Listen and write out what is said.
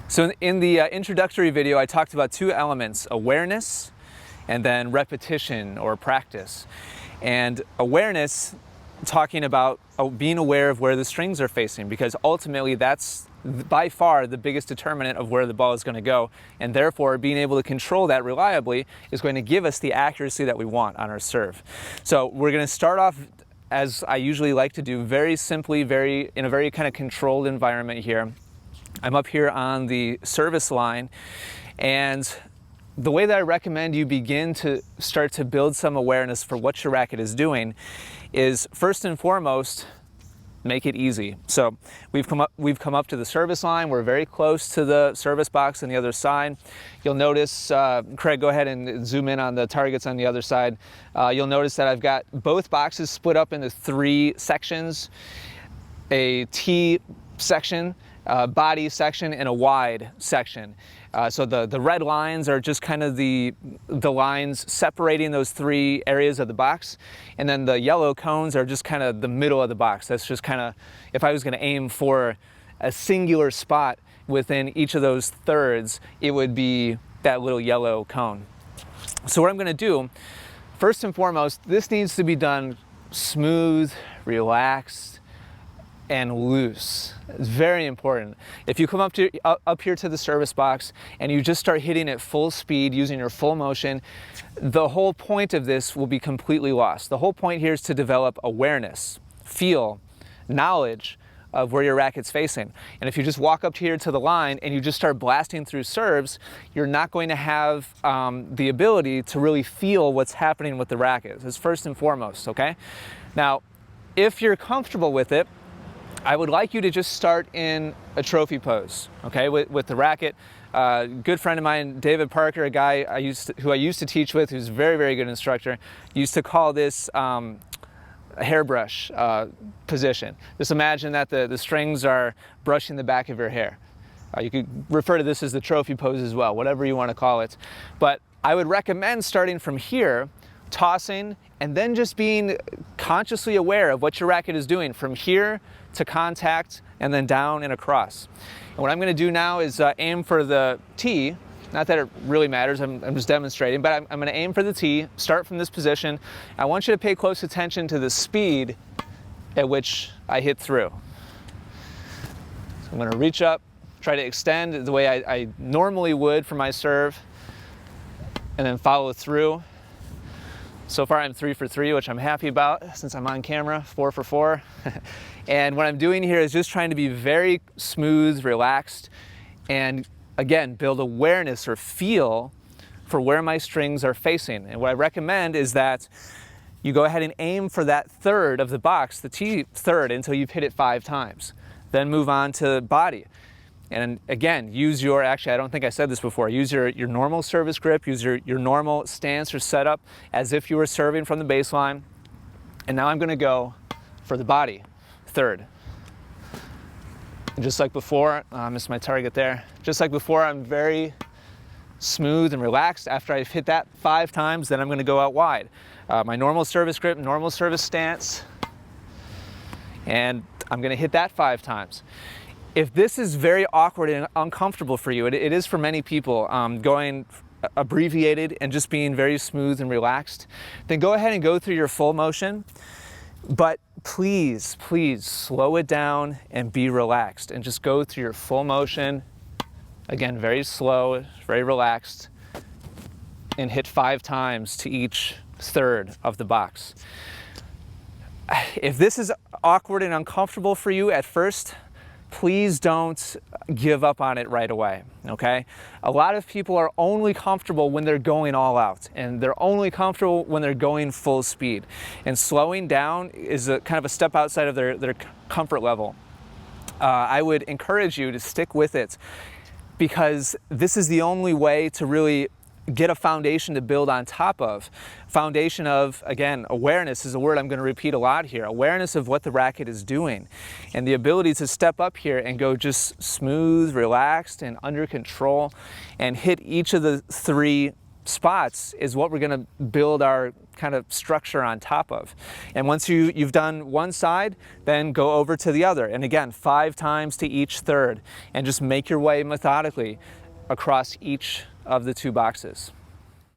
So in the introductory video, I talked about two elements: awareness and then repetition or practice. And awareness, talking about being aware of where the strings are facing, because ultimately that's by far the biggest determinant of where the ball is going to go, and therefore being able to control that reliably is going to give us the accuracy that we want on our serve. So we're going to start off, as I usually like to do, very simply, in a very kind of controlled environment here. I'm up here on the service line, and the way that I recommend you begin to start to build some awareness for what your racket is doing is, first and foremost, make it easy. So we've come up to the service line. We're very close to the service box on the other side. You'll notice, Craig, go ahead and zoom in on the targets on the other side. You'll notice that I've got both boxes split up into three sections: a tee section, body section, and a wide section. So the red lines are just kind of the lines separating those three areas of the box, and then the yellow cones are just kind of the middle of the box. That's just kind of, if I was going to aim for a singular spot within each of those thirds, it would be that little yellow cone. So what I'm going to do, first and foremost, this needs to be done smooth, relaxed, and loose. It's very important. If you come up here to the service box and you just start hitting at full speed using your full motion, the whole point of this will be completely lost. The whole point here is to develop awareness, feel, knowledge of where your racket's facing. And if you just walk up here to the line and you just start blasting through serves, you're not going to have the ability to really feel what's happening with the racket. It's first and foremost, okay? Now, if you're comfortable with it, I would like you to just start in a trophy pose, okay, with the racket. Good friend of mine, David Parker, a guy who I used to teach with, who's a very, very good instructor, used to call this a hairbrush position. Just imagine that the strings are brushing the back of your hair. You could refer to this as the trophy pose as well, whatever you want to call it. But I would recommend starting from here, tossing, and then just being consciously aware of what your racket is doing from here to contact and then down and across. And what I'm going to do now is aim for the tee. Not that it really matters, I'm just demonstrating, but I'm going to aim for the tee, start from this position. I want you to pay close attention to the speed at which I hit through. So I'm going to reach up, try to extend the way I normally would for my serve, and then follow through. So far I'm 3 for 3, which I'm happy about since I'm on camera, 4 for 4. And what I'm doing here is just trying to be very smooth, relaxed, and again, build awareness or feel for where my strings are facing. And what I recommend is that you go ahead and aim for that third of the box, the tee third, until you've hit it 5 times. Then move on to body. And again, use your, actually I don't think I said this before, use your normal service grip, use your normal stance or setup as if you were serving from the baseline. And now I'm going to go for the body, third. And just like before, I missed my target there. Just like before, I'm very smooth and relaxed. After I've hit that 5 times, then I'm going to go out wide. My normal service grip, normal service stance, and I'm going to hit that 5 times. If this is very awkward and uncomfortable for you, it is for many people, going abbreviated and just being very smooth and relaxed, then go ahead and go through your full motion. But please, please slow it down and be relaxed and just go through your full motion. Again, very slow, very relaxed, and hit 5 times to each third of the box. If this is awkward and uncomfortable for you at first, please don't give up on it right away, okay? A lot of people are only comfortable when they're going all out, and they're only comfortable when they're going full speed. And slowing down is a kind of a step outside of their comfort level. I would encourage you to stick with it, because this is the only way to really get a foundation to build on top of. Foundation of, again, awareness is a word I'm going to repeat a lot here. Awareness of what the racket is doing. And the ability to step up here and go just smooth, relaxed, and under control, and hit each of the 3 spots is what we're going to build our kind of structure on top of. And once you've done one side, then go over to the other. And again, 5 times to each third, and just make your way methodically across each of the 2 boxes.